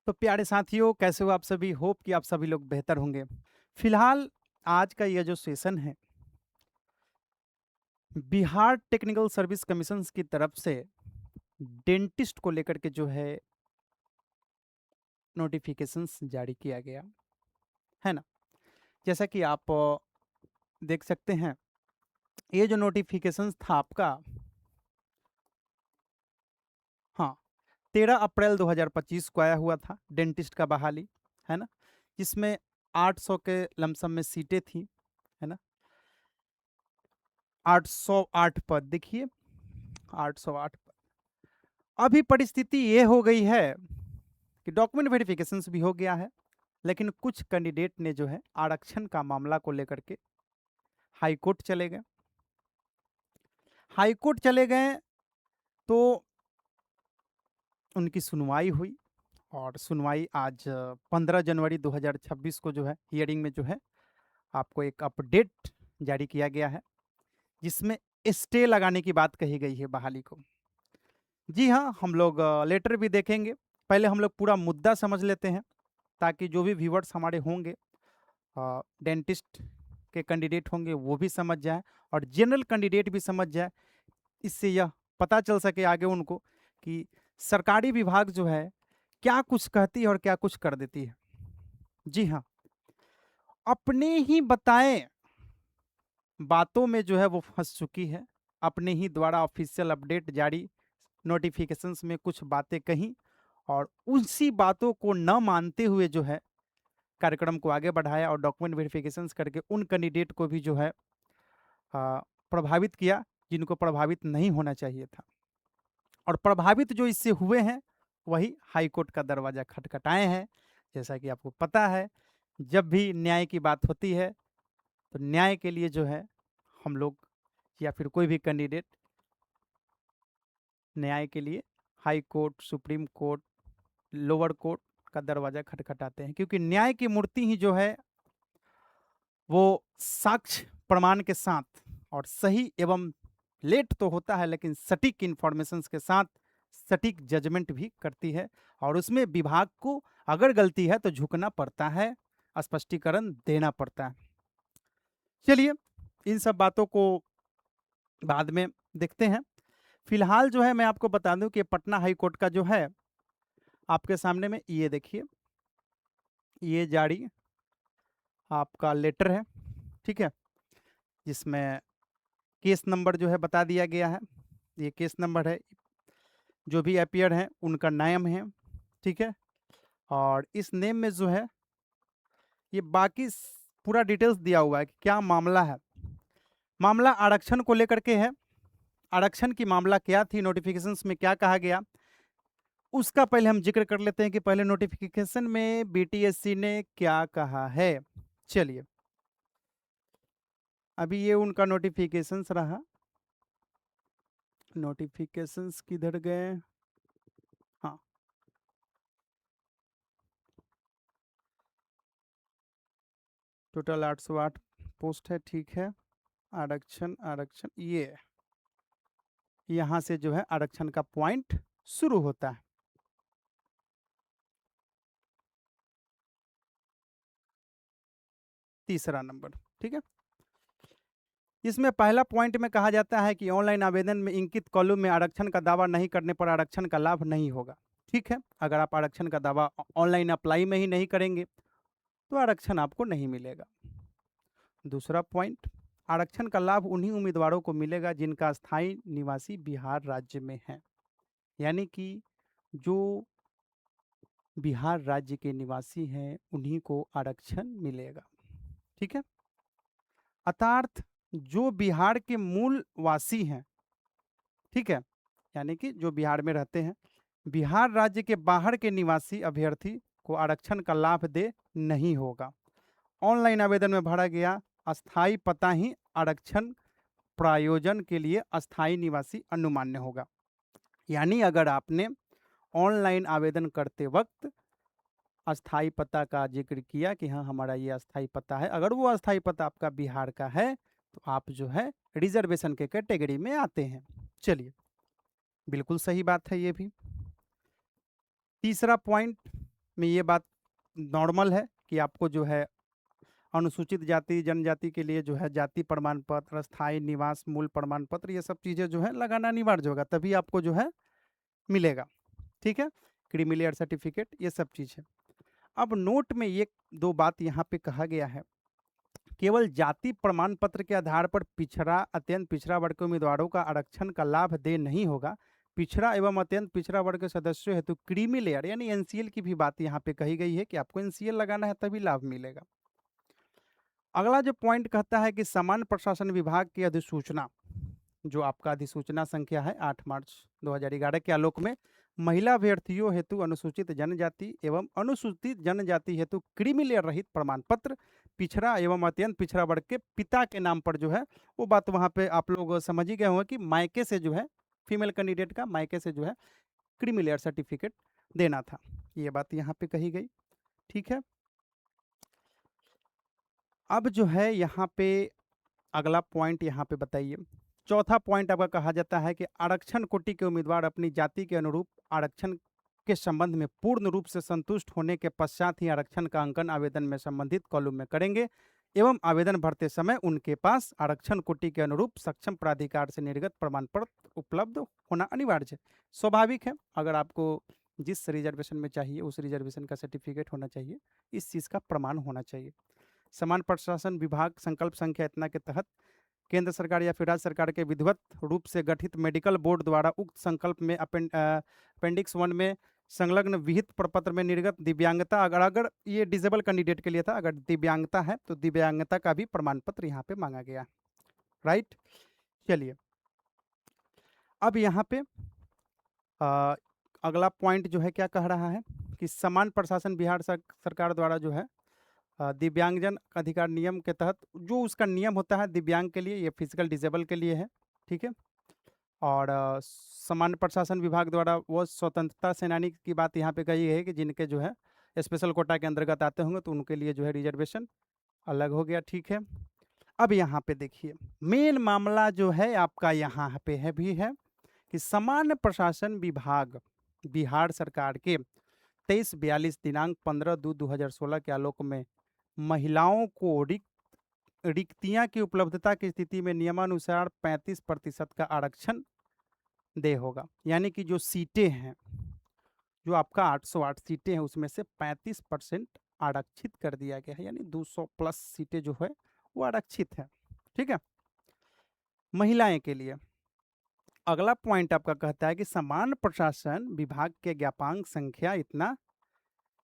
तो प्यारे साथियों, कैसे हो आप सभी? होप कि आप सभी लोग बेहतर होंगे। फिलहाल आज का ये जो सेशन है, बिहार टेक्निकल सर्विस कमीशंस की तरफ से डेंटिस्ट को लेकर के जो है नोटिफिकेशंस जारी किया गया है ना। जैसा कि आप देख सकते हैं, ये जो नोटिफिकेशंस था आपका, हाँ, 13 अप्रैल 2025 को आया हुआ था। डेंटिस्ट का बहाली, है ना, जिसमें 800 के लमसम में सीटें थी, है ना। 808 पद, देखिए 808। अभी परिस्थिति ये हो गई है कि डॉक्यूमेंट वेरिफिकेशंस भी हो गया है, लेकिन कुछ कैंडिडेट ने जो है आरक्षण का मामला को लेकर के हाई कोर्ट चले गए। हाई कोर्ट चले गए तो उनकी सुनवाई हुई, और सुनवाई आज 15 जनवरी 2026 को जो है हियरिंग में जो है आपको एक अपडेट जारी किया गया है, जिसमें स्टे लगाने की बात कही गई है बहाली को। जी हाँ, हम लोग लेटर भी देखेंगे। पहले हम लोग पूरा मुद्दा समझ लेते हैं, ताकि जो भी व्यूवर्स हमारे होंगे, डेंटिस्ट के कैंडिडेट होंगे, वो भी समझ जाए और जनरल कैंडिडेट भी समझ जाए। इससे यह पता चल सके आगे उनको कि सरकारी विभाग जो है क्या कुछ कहती है और क्या कुछ कर देती है। जी हाँ, अपने ही बताएं बातों में जो है वो फंस चुकी है। अपने ही द्वारा ऑफिशियल अपडेट जारी, नोटिफिकेशंस में कुछ बातें कही, और उसी बातों को न मानते हुए जो है कार्यक्रम को आगे बढ़ाया और डॉक्यूमेंट वेरिफिकेशंस करके उन कैंडिडेट को भी जो है प्रभावित किया, जिनको प्रभावित नहीं होना चाहिए था। और प्रभावित जो इससे हुए हैं, वही हाई कोर्ट का दरवाजा खटखटाए हैं। जैसा कि आपको पता है, जब भी न्याय की बात होती है तो न्याय के लिए जो है हम लोग या फिर कोई भी कैंडिडेट न्याय के लिए high court, supreme court, lower court का दरवाजा खटखटाते हैं, क्योंकि न्याय की मूर्ति ही जो है वो साक्ष्य प्रमाण के साथ और सही एवं लेट तो होता है लेकिन सटीक इंफॉर्मेशन के साथ सटीक जजमेंट भी करती है। और उसमें विभाग को अगर गलती है तो झुकना पड़ता है, स्पष्टीकरण देना पड़ता है। चलिए, इन सब बातों को बाद में देखते हैं। फिलहाल जो है मैं आपको बता दूं कि पटना हाई कोर्ट का जो है आपके सामने में ये देखिए, ये जारी आपका लेटर है, ठीक है, जिसमें केस नंबर जो है बता दिया गया है। ये केस नंबर है, जो भी अपियर हैं उनका नाम है, ठीक है। और इस नेम में जो है ये बाकी पूरा डिटेल्स दिया हुआ है कि क्या मामला है। मामला आरक्षण को लेकर के है। आरक्षण की मामला क्या थी, नोटिफिकेशंस में क्या कहा गया, उसका पहले हम जिक्र कर लेते हैं कि पहले नोटिफिकेशन में बीटीएससी ने क्या कहा है। चलिए, अभी ये उनका नोटिफिकेशंस रहा। नोटिफिकेशंस किधर गए? हाँ, टोटल 808 पोस्ट है, ठीक है। आरक्षण आरक्षण, ये यहाँ से जो है आरक्षण का पॉइंट शुरू होता है। तीसरा नंबर, ठीक है। इसमें पहला पॉइंट में कहा जाता है कि ऑनलाइन आवेदन में इंकित कॉलम में आरक्षण का दावा नहीं करने पर आरक्षण का लाभ नहीं होगा। ठीक है, अगर आप आरक्षण का दावा ऑनलाइन अप्लाई में ही नहीं करेंगे तो आरक्षण आपको नहीं मिलेगा। दूसरा पॉइंट, आरक्षण का लाभ उन्हीं उम्मीदवारों को मिलेगा जिनका स्थायी निवासी बिहार राज्य में है। यानी कि जो बिहार राज्य के निवासी हैं उन्हीं को आरक्षण मिलेगा, ठीक है। अर्थात जो बिहार के मूल वासी हैं, ठीक है, यानी कि जो बिहार में रहते हैं, बिहार राज्य के बाहर के निवासी अभ्यर्थी को आरक्षण का लाभ दे नहीं होगा। ऑनलाइन आवेदन में भरा गया अस्थायी पता ही आरक्षण प्रायोजन के लिए अस्थायी निवासी अनुमान्य होगा। यानी अगर आपने ऑनलाइन आवेदन करते वक्त अस्थायी पता का जिक्र किया कि हाँ हमारा ये अस्थायी पता है, अगर वो अस्थायी पता आपका बिहार का है तो आप जो है रिजर्वेशन के कैटेगरी में आते हैं। चलिए, बिल्कुल सही बात है ये भी। तीसरा पॉइंट, में ये बात नॉर्मल है कि आपको जो है अनुसूचित जाति जनजाति के लिए जो है जाति प्रमाण पत्र, स्थायी निवास मूल प्रमाण पत्र, ये सब चीज़ें जो है लगाना अनिवार्य होगा, तभी आपको जो है मिलेगा। ठीक है, क्रीमी लेयर सर्टिफिकेट, ये सब चीज़ है। अब नोट में ये दो बात यहाँ पे कहा गया है, केवल जाति प्रमाण पत्र के आधार पर पिछड़ा अत्यंत पिछड़ा वर्ग के उम्मीदवारों का आरक्षण का लाभ दे नहीं होगा। पिछड़ा एवं अत्यंत पिछड़ा वर्ग के सदस्यों हेतु क्रीमी लेयर यानी एनसीएल की भी बात यहाँ पे कही गई है कि आपको एनसीएल लगाना है तभी लाभ मिलेगा। अगला जो पॉइंट कहता है कि सामान्य प्रशासन विभाग की अधिसूचना, जो आपका अधिसूचना संख्या है 8 मार्च 2011 के आलोक में महिला अभ्यर्थियों हेतु अनुसूचित जनजाति एवं अनुसूचित जनजाति हेतु क्रीमी लेयर रहित प्रमाण पत्र पिछड़ा एवं अत्यंत पिछड़ा वर्ग के पिता के नाम पर जो है, वो बात वहां पे आप लोग समझ ही गए होंगे कि मायके से जो है फीमेल कैंडिडेट का मायके से जो है क्रीमी लेयर सर्टिफिकेट देना था, ये बात यहाँ पे कही गई। ठीक है, अब जो है यहाँ पे अगला पॉइंट यहाँ पे बताइए, चौथा पॉइंट आपका कहा जाता है कि आरक्षण कोटि के उम्मीदवार अपनी जाति के अनुरूप आरक्षण के संबंध में पूर्ण रूप से संतुष्ट होने के पश्चात ही आरक्षण का अंकन आवेदन में संबंधित कॉलम में करेंगे एवं आवेदन भरते समय उनके पास आरक्षण कोटि के अनुरूप सक्षम प्राधिकार से निर्गत प्रमाण पत्र उपलब्ध होना अनिवार्य है। स्वाभाविक है, अगर आपको जिस रिजर्वेशन में चाहिए उस रिजर्वेशन का सर्टिफिकेट होना चाहिए, इस चीज़ का प्रमाण होना चाहिए। समान प्रशासन विभाग संकल्प संख्या इतना के तहत केंद्र सरकार या फिर राज्य सरकार के विधिवत रूप से गठित मेडिकल बोर्ड द्वारा उक्त संकल्प में अपेंडिक्स 1 में संलग्न विहित प्रपत्र में निर्गत दिव्यांगता, अगर ये डिसेबल कैंडिडेट के लिए था, अगर दिव्यांगता है तो दिव्यांगता का भी प्रमाण पत्र यहाँ पे मांगा गया। राइट, चलिए अब यहाँ पे अगला पॉइंट जो है क्या कह रहा है कि समान प्रशासन बिहार सरकार द्वारा जो है दिव्यांगजन अधिकार नियम के तहत जो उसका नियम होता है दिव्यांग के लिए, ये फिजिकल डिसेबल के लिए है। ठीक है, और सामान्य प्रशासन विभाग द्वारा वो स्वतंत्रता सेनानी की बात यहाँ पे कही है कि जिनके जो है स्पेशल कोटा के अंतर्गत आते होंगे तो उनके लिए जो है रिजर्वेशन अलग हो गया। ठीक है, अब यहाँ पे देखिए मेन मामला जो है आपका यहाँ पे है भी है कि सामान्य प्रशासन विभाग बिहार सरकार के 2342 दिनांक 15/2/2016 के आलोक में महिलाओं को रिक्तियां की उपलब्धता की स्थिति में नियमानुसार 35% का आरक्षण दे होगा। यानी कि जो सीटें हैं, जो आपका 808 सीटें हैं उसमें से 35% आरक्षित कर दिया गया है, यानी 200 प्लस सीटें जो है वो आरक्षित है। ठीक है, महिलाएं के लिए अगला पॉइंट आपका कहता है कि समान प्रशासन विभाग के ज्ञापांक संख्या इतना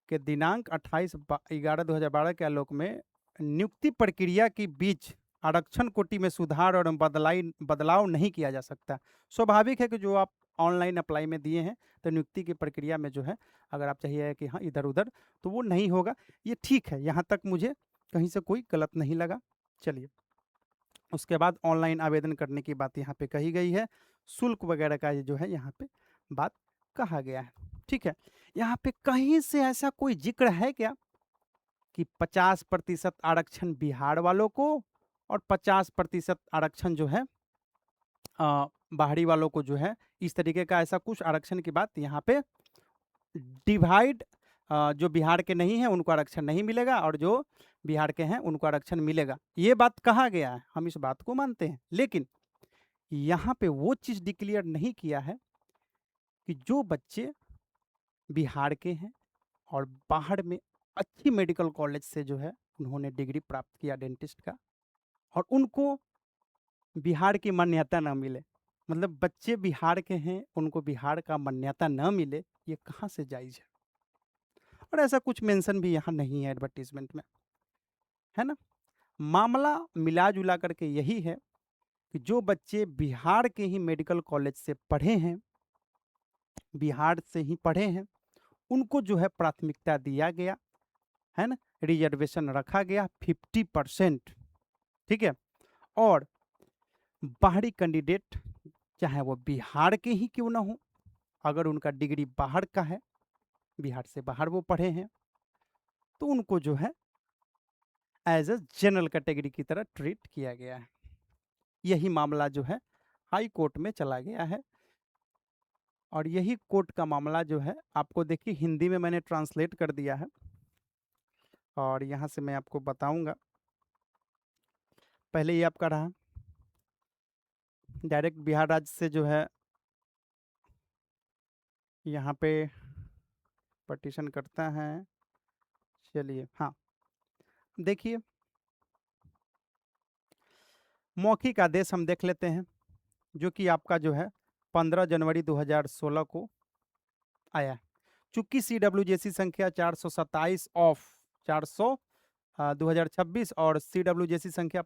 के दिनांक 28/11/2012 के आलोक में नियुक्ति प्रक्रिया के बीच आरक्षण कोटि में सुधार और बदलाव नहीं किया जा सकता। स्वाभाविक है कि जो आप ऑनलाइन अप्लाई में दिए हैं तो नियुक्ति की प्रक्रिया में जो है अगर आप चाहिए कि हाँ इधर उधर तो वो नहीं होगा, ये ठीक है, यहाँ तक मुझे कहीं से कोई गलत नहीं लगा। चलिए उसके बाद ऑनलाइन आवेदन करने की बात यहाँ पे कही गई है, शुल्क वगैरह का जो है यहाँ पे बात कहा गया है। ठीक है, यहाँ पे कहीं से ऐसा कोई जिक्र है क्या कि 50% आरक्षण बिहार वालों को और 50% आरक्षण जो है बाहरी वालों को जो है, इस तरीके का ऐसा कुछ आरक्षण की बात यहाँ पे डिवाइड, जो बिहार के नहीं हैं उनको आरक्षण नहीं मिलेगा और जो बिहार के हैं उनको आरक्षण मिलेगा, ये बात कहा गया है, हम इस बात को मानते हैं। लेकिन यहाँ पे वो चीज़ डिक्लेयर नहीं किया है कि जो बच्चे बिहार के हैं और बाहर में अच्छी मेडिकल कॉलेज से जो है उन्होंने डिग्री प्राप्त किया डेंटिस्ट का और उनको बिहार की मान्यता ना मिले, मतलब बच्चे बिहार के हैं उनको बिहार का मान्यता ना मिले, ये कहाँ से जायज़ है? और ऐसा कुछ मेंशन भी यहाँ नहीं है एडवर्टीजमेंट में, है ना। मामला मिला जुला करके यही है कि जो बच्चे बिहार के ही मेडिकल कॉलेज से पढ़े हैं, बिहार से ही पढ़े हैं, उनको जो है प्राथमिकता दिया गया है ना, रिजर्वेशन रखा गया 50%। ठीक है, और बाहरी कैंडिडेट चाहे वो बिहार के ही क्यों ना हो, अगर उनका डिग्री बाहर का है, बिहार से बाहर वो पढ़े हैं, तो उनको जो है एज अ जनरल कैटेगरी की तरह ट्रीट किया गया है। यही मामला जो है हाई कोर्ट में चला गया है। और यही कोर्ट का मामला जो है आपको देखिए हिंदी में मैंने ट्रांसलेट कर दिया है और यहाँ से मैं आपको बताऊंगा। पहले ये आपका रहा, डायरेक्ट बिहार राज्य से जो है यहाँ पे पटिशन करता है। चलिए हाँ, देखिए मौखिक आदेश हम देख लेते हैं जो कि आपका जो है 15 जनवरी 2016 को आया है। चूंकि CWJC संख्या 427 ऑफ 400 2026 और CWJC संख्या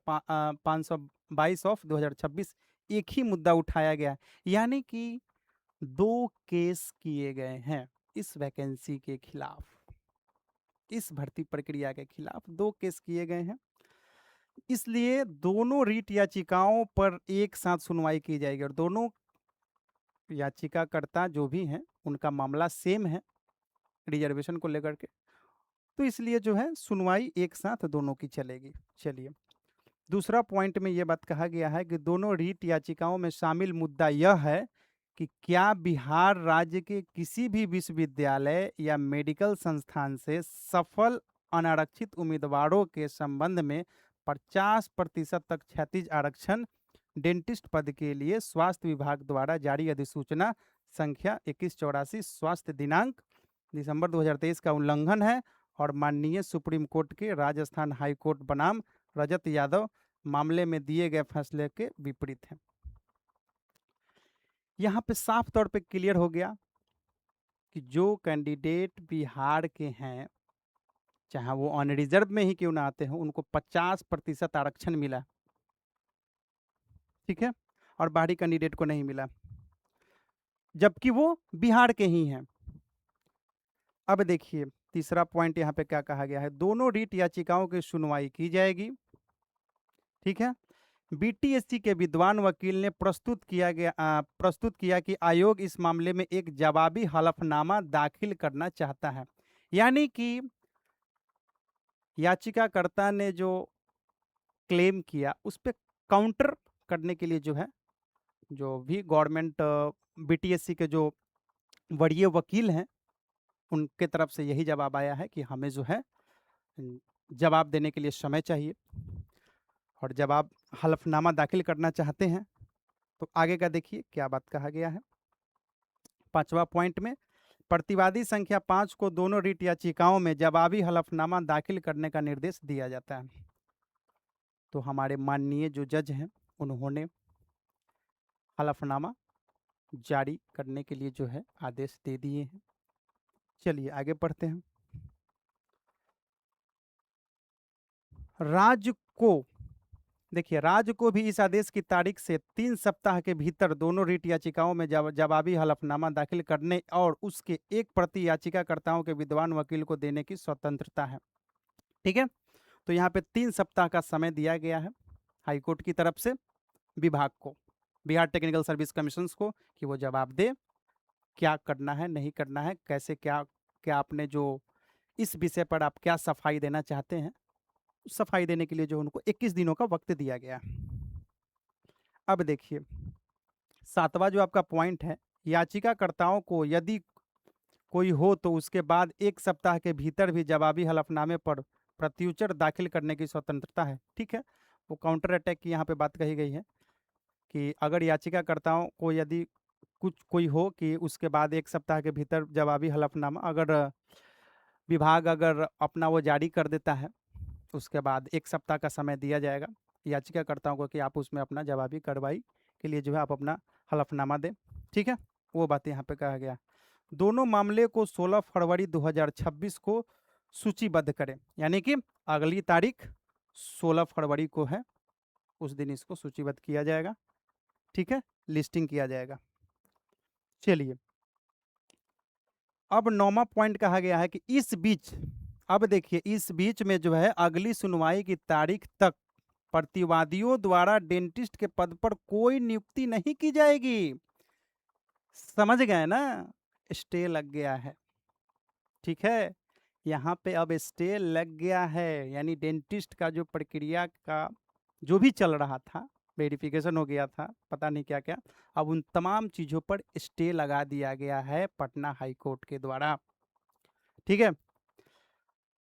522 ऑफ 2026 एक ही मुद्दा उठाया गया, यानी कि 2 केस किए गए हैं इस वैकेंसी के खिलाफ, इस भर्ती प्रक्रिया के खिलाफ 2 केस किए गए हैं। इसलिए दोनों रीट याचिकाओं पर एक साथ सुनवाई की जाएगी और दोनों याचिकाकर्ता जो भी हैं उनका मामला सेम है रिजर्वेशन को लेकर के, तो इसलिए जो है सुनवाई एक साथ दोनों की चलेगी। चलिए दूसरा पॉइंट में यह बात कहा गया है कि दोनों रीट याचिकाओं में शामिल मुद्दा यह है कि क्या बिहार राज्य के किसी भी विश्वविद्यालय या मेडिकल संस्थान से सफल अनारक्षित उम्मीदवारों के संबंध में 50% तक क्षैतिज आरक्षण डेंटिस्ट पद के लिए स्वास्थ्य विभाग द्वारा जारी अधिसूचना संख्या 2184 स्वास्थ्य दिनांक दिसंबर 2023 का उल्लंघन है और माननीय सुप्रीम कोर्ट के राजस्थान हाई कोर्ट बनाम रजत यादव मामले में दिए गए फैसले के विपरीत है। यहाँ पे साफ तौर पे क्लियर हो गया कि जो कैंडिडेट बिहार के हैं चाहे वो ऑन रिजर्व में ही क्यों ना आते हो उनको 50% आरक्षण मिला, ठीक है, और बाहरी कैंडिडेट को नहीं मिला, जबकि वो बिहार के ही हैं। अब देखिए तीसरा पॉइंट यहाँ पे क्या कहा गया है, दोनों रीट याचिकाओं की सुनवाई की जाएगी, ठीक है। BTSC के विद्वान वकील ने प्रस्तुत किया कि आयोग इस मामले में एक जवाबी हलफनामा दाखिल करना चाहता है, यानी कि याचिकाकर्ता ने जो क्लेम किया उस पर काउंटर करने के लिए जो है जो भी गवर्नमेंट BTSC के जो वरीय वकील हैं उनके तरफ से यही जवाब आया है कि हमें जो है जवाब देने के लिए समय चाहिए और जब आप हलफनामा दाखिल करना चाहते हैं तो आगे का देखिए क्या बात कहा गया है। 5वां पॉइंट में प्रतिवादी संख्या 5 को दोनों रीट याचिकाओं में जवाबी हलफनामा दाखिल करने का निर्देश दिया जाता है। तो हमारे माननीय जो जज हैं उन्होंने हलफनामा जारी करने के लिए जो है आदेश दे दिए हैं। चलिए आगे पढ़ते हैं। राज्य को देखिए, राज्य को भी इस आदेश की तारीख से 3 सप्ताह के भीतर दोनों रीट याचिकाओं में जवाबी हलफनामा दाखिल करने और उसके एक प्रति याचिकाकर्ताओं के विद्वान वकील को देने की स्वतंत्रता है, ठीक है। तो यहाँ पे 3 सप्ताह का समय दिया गया है हाईकोर्ट की तरफ से विभाग को, बिहार टेक्निकल सर्विस कमीशन को, कि वो जवाब दे क्या करना है नहीं करना है, कैसे क्या क्या आपने जो इस विषय पर आप क्या सफाई देना चाहते हैं, सफाई देने के लिए जो उनको 21 दिनों का वक्त दिया गया। अब देखिए 7वां जो आपका पॉइंट है, याचिकाकर्ताओं को यदि कोई हो तो उसके बाद 1 सप्ताह के भीतर भी जवाबी हलफनामे पर प्रत्युत्तर दाखिल करने की स्वतंत्रता है, ठीक है। वो काउंटर अटैक की यहाँ पे बात कही गई है कि अगर याचिकाकर्ताओं को यदि कुछ कोई हो कि उसके बाद 1 सप्ताह के भीतर जवाबी हलफनामा अगर विभाग अगर अपना वो जारी कर देता है उसके बाद 1 सप्ताह का समय दिया जाएगा याचिकाकर्ताओं को कि आप उसमें अपना जवाबी कार्रवाई के लिए जो है आप अपना हलफनामा दें, ठीक है। वो बात यहाँ पे कहा गया। दोनों मामले को 16 फरवरी 2026 को सूचीबद्ध करें, यानी कि अगली तारीख 16 फरवरी को है, उस दिन इसको सूचीबद्ध किया जाएगा, ठीक है, लिस्टिंग किया जाएगा। चलिए अब 9वां पॉइंट कहा गया है कि इस बीच, अब देखिए इस बीच में जो है अगली सुनवाई की तारीख तक प्रतिवादियों द्वारा डेंटिस्ट के पद पर कोई नियुक्ति नहीं की जाएगी। समझ गए ना, स्टे लग गया है, ठीक है। यहाँ पे अब स्टे लग गया है, यानी डेंटिस्ट का जो प्रक्रिया का जो भी चल रहा था वेरिफिकेशन हो गया था, पता नहीं क्या क्या, अब उन तमाम चीज़ों पर स्टे लगा दिया गया है पटना हाई कोर्ट के द्वारा। ठीक है,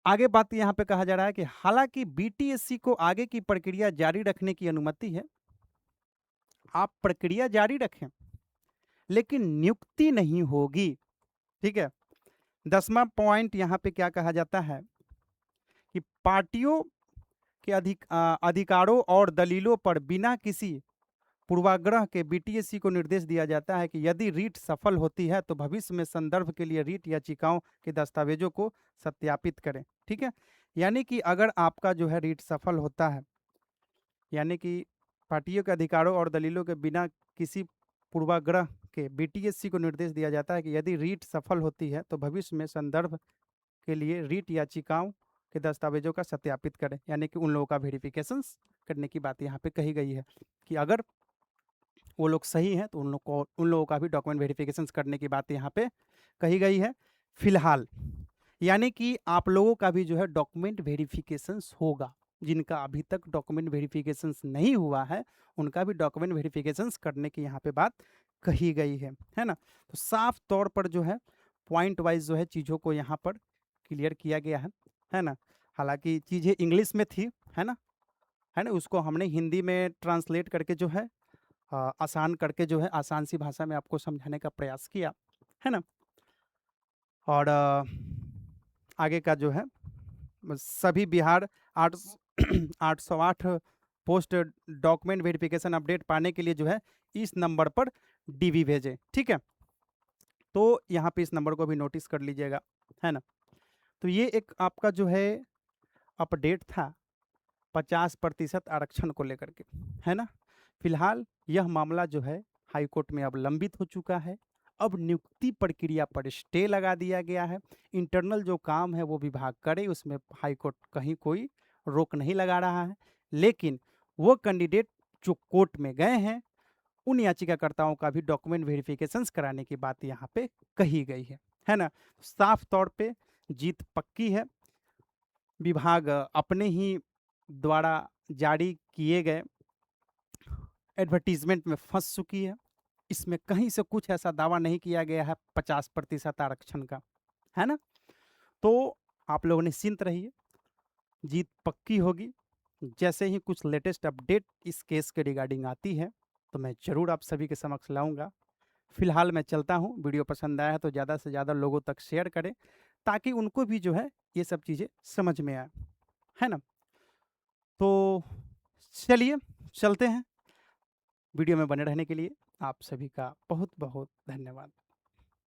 आगे बात यहाँ पे कहा जा रहा है कि हालांकि बीटीएससी को आगे की प्रक्रिया जारी रखने की अनुमति है, आप प्रक्रिया जारी रखें लेकिन नियुक्ति नहीं होगी। ठीक है, 10वां पॉइंट यहाँ पे क्या कहा जाता है कि पार्टियों के अधिकारों और दलीलों पर बिना किसी पूर्वाग्रह के बीटीएससी को निर्देश दिया जाता है कि यदि रीट सफल होती है तो भविष्य में संदर्भ के लिए रीट याचिकाओं के दस्तावेजों को सत्यापित करें। ठीक है, यानी कि अगर आपका जो है रीट सफल होता है, यानी कि पार्टियों के अधिकारों और दलीलों के बिना किसी पूर्वाग्रह के बीटीएससी को निर्देश दिया जाता है कि यदि रीट सफल होती है तो भविष्य में संदर्भ के लिए रीट याचिकाओं के दस्तावेजों का सत्यापित करें, यानी कि उन लोगों का वेरिफिकेशन करने की बात यहाँ पे कही गई है कि अगर वो लोग सही हैं तो उन लोगों का भी डॉक्यूमेंट वेरिफिकेशन करने की बात यहाँ पे कही गई है फिलहाल। यानी कि आप लोगों का भी जो है डॉक्यूमेंट वेरिफिकेशन होगा, जिनका अभी तक डॉक्यूमेंट वेरिफिकेशन नहीं हुआ है उनका भी डॉक्यूमेंट वेरिफिकेशन करने की यहाँ पे बात कही गई है ना। तो साफ तौर पर जो है पॉइंट वाइज जो है चीज़ों को यहाँ पर क्लियर किया गया है ना। हालांकि चीज़ें इंग्लिश में थी, है ना, उसको हमने हिंदी में ट्रांसलेट करके जो है आसान करके जो है आसान सी भाषा में आपको समझाने का प्रयास किया, है ना। और आगे का जो है सभी Bihar 808 post document verification update पाने के लिए जो है इस नंबर पर डीवी भेजें। ठीक है, तो यहाँ पे इस नंबर को भी नोटिस कर लीजिएगा, है ना। तो ये एक आपका जो है अपडेट था 50% आरक्षण को लेकर के, है ना। फिलहाल यह मामला जो है हाई कोर्ट में अब लंबित हो चुका है। अब नियुक्ति प्रक्रिया पर स्टे लगा दिया गया है। इंटरनल जो काम है वो विभाग करे, उसमें हाई कोर्ट कहीं कोई रोक नहीं लगा रहा है। लेकिन वो कैंडिडेट जो कोर्ट में गए हैं उन याचिकाकर्ताओं का भी डॉक्यूमेंट वेरिफिकेशन कराने की बात यहाँ पे कही गई है ना। साफ तौर पे जीत पक्की है। विभाग अपने ही द्वारा जारी किए गए एडवर्टीजमेंट में फंस चुकी है। इसमें कहीं से कुछ ऐसा दावा नहीं किया गया है 50% आरक्षण का, है ना। तो आप लोग निश्चिंत रहिए, जीत पक्की होगी। जैसे ही कुछ लेटेस्ट अपडेट इस केस के रिगार्डिंग आती है तो मैं ज़रूर आप सभी के समक्ष लाऊंगा। फिलहाल मैं चलता हूँ, वीडियो पसंद आया है तो ज़्यादा से ज़्यादा लोगों तक शेयर करें ताकि उनको भी जो है ये सब चीज़ें समझ में आए, है ना। तो चलिए चलते हैं। वीडियो में बने रहने के लिए आप सभी का बहुत बहुत धन्यवाद।